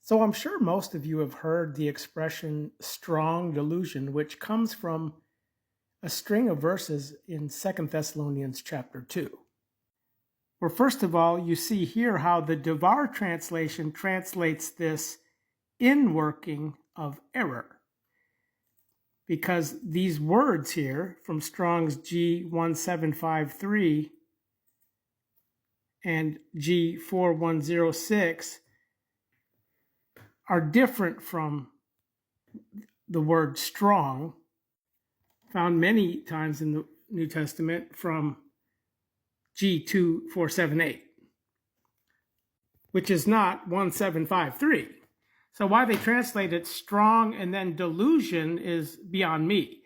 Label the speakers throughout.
Speaker 1: So I'm sure most of you have heard the expression strong delusion, which comes from a string of verses in 2 Thessalonians chapter 2. Well, first of all, you see here how the Devar translation translates this inworking of error. Because these words here from Strong's G1753 and G4106 are different from the word strong, found many times in the New Testament, from G2478, which is not 1753. So why they translate it strong and then delusion is beyond me.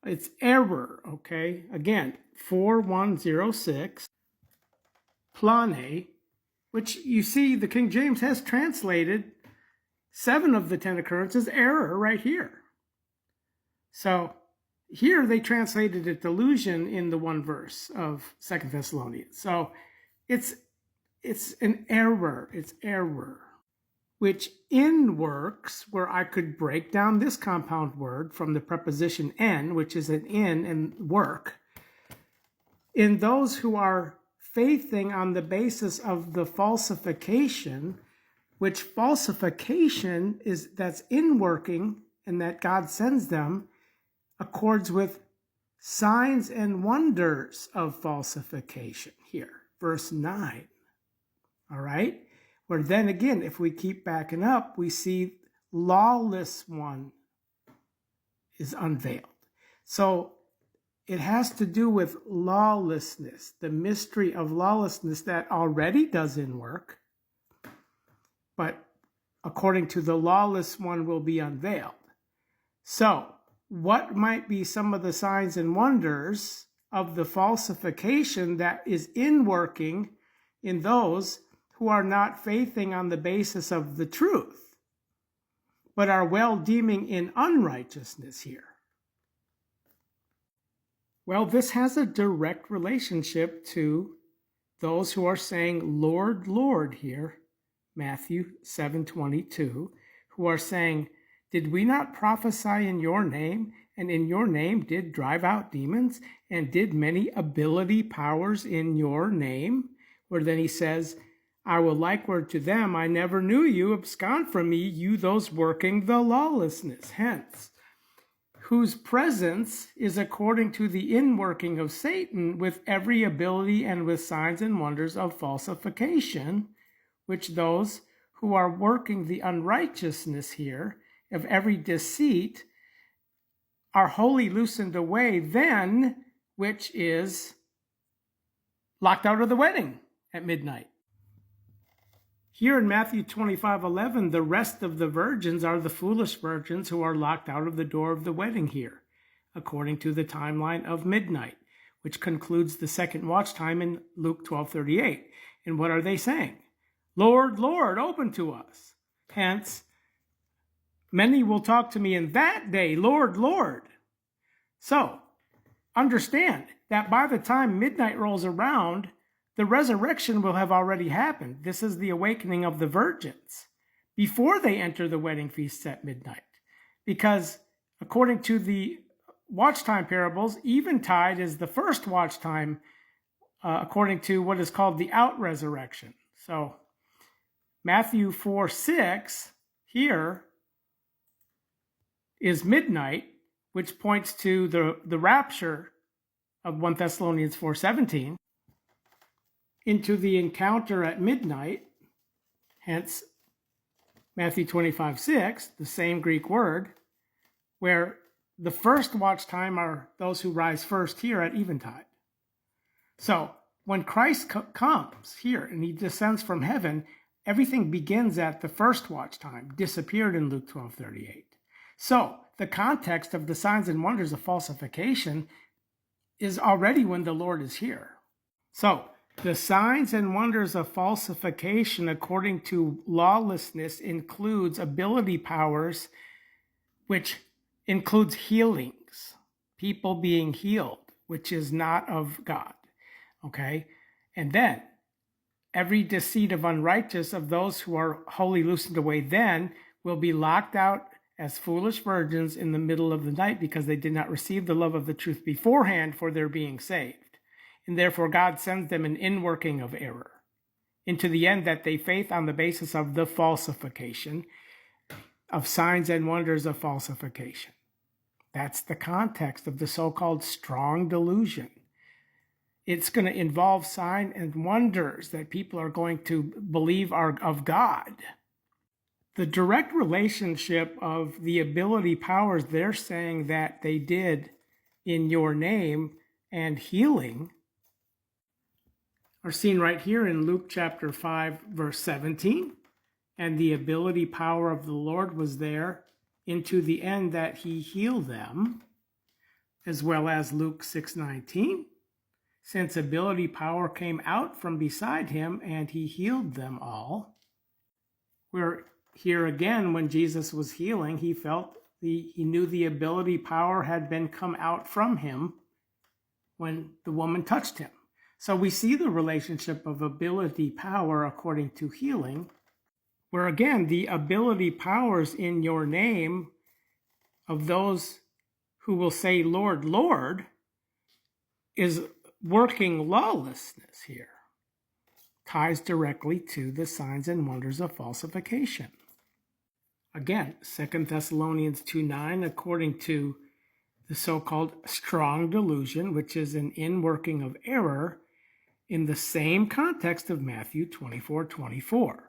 Speaker 1: It's error, okay? Again, 4106, plane, which you see the King James has translated 7 of the 10 occurrences error right here. So here they translated it delusion in the one verse of 2 Thessalonians. So it's an error. It's error, which in works, where I could break down this compound word from the preposition en, which is an in and work, in those who are faithing on the basis of the falsification, which falsification is that's in working and that God sends them, accords with signs and wonders of falsification here, verse 9. All right? Where then again, if we keep backing up, we see lawless one is unveiled. So it has to do with lawlessness, the mystery of lawlessness that already does in work, but according to the lawless one will be unveiled. So what might be some of the signs and wonders of the falsification that is in working in those who are not faithing on the basis of the truth, but are well deeming in unrighteousness here? Well, this has a direct relationship to those who are saying, Lord, Lord here, Matthew 7:22, who are saying, did we not prophesy in your name, and in your name did drive out demons, and did many ability powers in your name? Where then he says, I will likeward to them, I never knew you, abscond from me, you those working the lawlessness. Hence, whose presence is according to the inworking of Satan with every ability and with signs and wonders of falsification, which those who are working the unrighteousness here of every deceit are wholly loosened away, then which is locked out of the wedding at midnight. Here in Matthew 25:11, the rest of the virgins are the foolish virgins who are locked out of the door of the wedding here, according to the timeline of midnight, which concludes the second watch time in Luke 12:38. And what are they saying? Lord, Lord, open to us. Hence, many will talk to me in that day, Lord, Lord. So, understand that by the time midnight rolls around, the resurrection will have already happened. This is the awakening of the virgins before they enter the wedding feasts at midnight. Because according to the watch time parables, eventide is the first watch time according to what is called the out-resurrection. So Matthew 4:6 here is midnight, which points to the rapture of 1 Thessalonians 4:17 into the encounter at midnight, hence Matthew 25:6, the same Greek word, where the first watch time are those who rise first here at eventide. So when Christ comes here and he descends from heaven, everything begins at the first watch time, disappeared in Luke 12:38. So the context of the signs and wonders of falsification is already when the Lord is here. So the signs and wonders of falsification according to lawlessness includes ability powers, which includes healings, people being healed, which is not of God. Okay? And then every deceit of unrighteous of those who are wholly loosened away then will be locked out as foolish virgins in the middle of the night, because they did not receive the love of the truth beforehand for their being saved. And therefore God sends them an inworking of error, into the end that they faith on the basis of the falsification of signs and wonders of falsification. That's the context of the so-called strong delusion. It's going to involve signs and wonders that people are going to believe are of God. The direct relationship of the ability powers they're saying that they did in your name and healing are seen right here in Luke chapter 5, verse 17. And the ability power of the Lord was there into the end that he healed them, as well as Luke 6:19. Since ability power came out from beside him and he healed them all. Where here again, when Jesus was healing, he knew the ability power had been come out from him when the woman touched him. So we see the relationship of ability power according to healing, where again, the ability powers in your name of those who will say, Lord, Lord, is working lawlessness here. Ties directly to the signs and wonders of falsification. Again, 2 Thessalonians 2:9, according to the so-called strong delusion, which is an inworking of error in the same context of Matthew 24:24.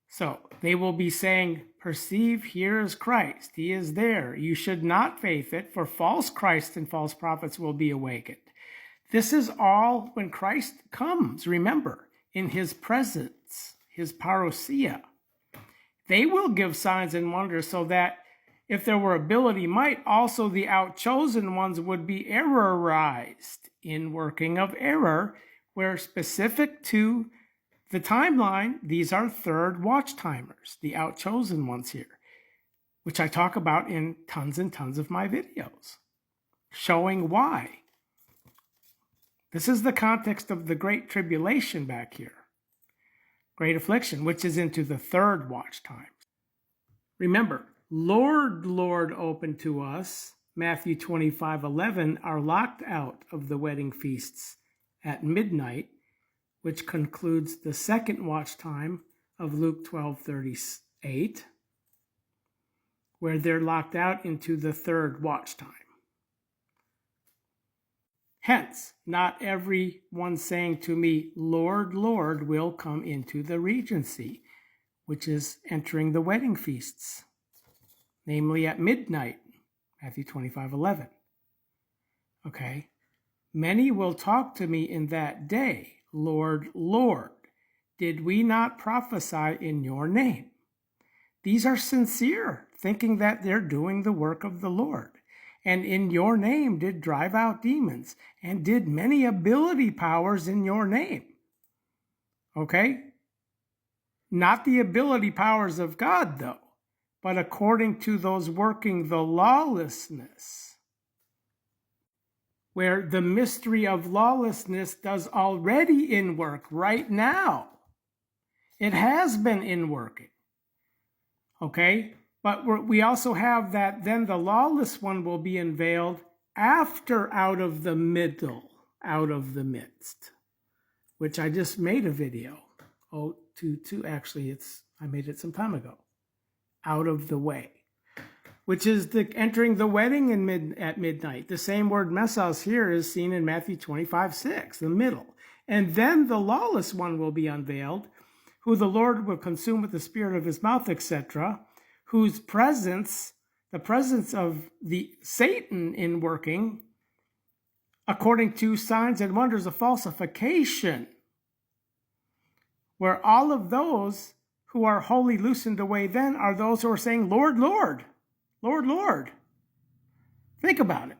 Speaker 1: So they will be saying, perceive, here is Christ. He is there. You should not faith it, for false Christs and false prophets will be awakened. This is all when Christ comes, remember, in his presence, his parousia. They will give signs and wonders so that if there were ability might, also the outchosen ones would be errorized in working of error, where specific to the timeline, these are third watch timers, the outchosen ones here, which I talk about in tons and tons of my videos, showing why. This is the context of the Great Tribulation back here. Great affliction, which is into the third watch times. Remember, Lord, Lord, open to us, Matthew 25:11, are locked out of the wedding feasts at midnight, which concludes the second watch time of Luke 12:38, where they're locked out into the third watch time. Hence, not everyone saying to me, Lord, Lord, will come into the regency, which is entering the wedding feasts, namely at midnight, Matthew 25:11. Okay? Many will talk to me in that day, Lord, Lord, did we not prophesy in your name? These are sincere, thinking that they're doing the work of the Lord. And in your name did drive out demons, and did many ability powers in your name. Okay? Not the ability powers of God, though, but according to those working the lawlessness, where the mystery of lawlessness does already in work right now. It has been in working. Okay? But we also have that then the lawless one will be unveiled after out of the middle, out of the midst, which I just made a video. Actually, I made it some time ago. Out of the way, which is the entering the wedding at midnight. The same word mesos here is seen in Matthew 25:6, the middle. And then the lawless one will be unveiled, who the Lord will consume with the spirit of his mouth, etc., whose presence, the presence of the Satan in working, according to signs and wonders of falsification, where all of those who are wholly loosened away then are those who are saying, Lord, Lord, Lord, Lord. Think about it.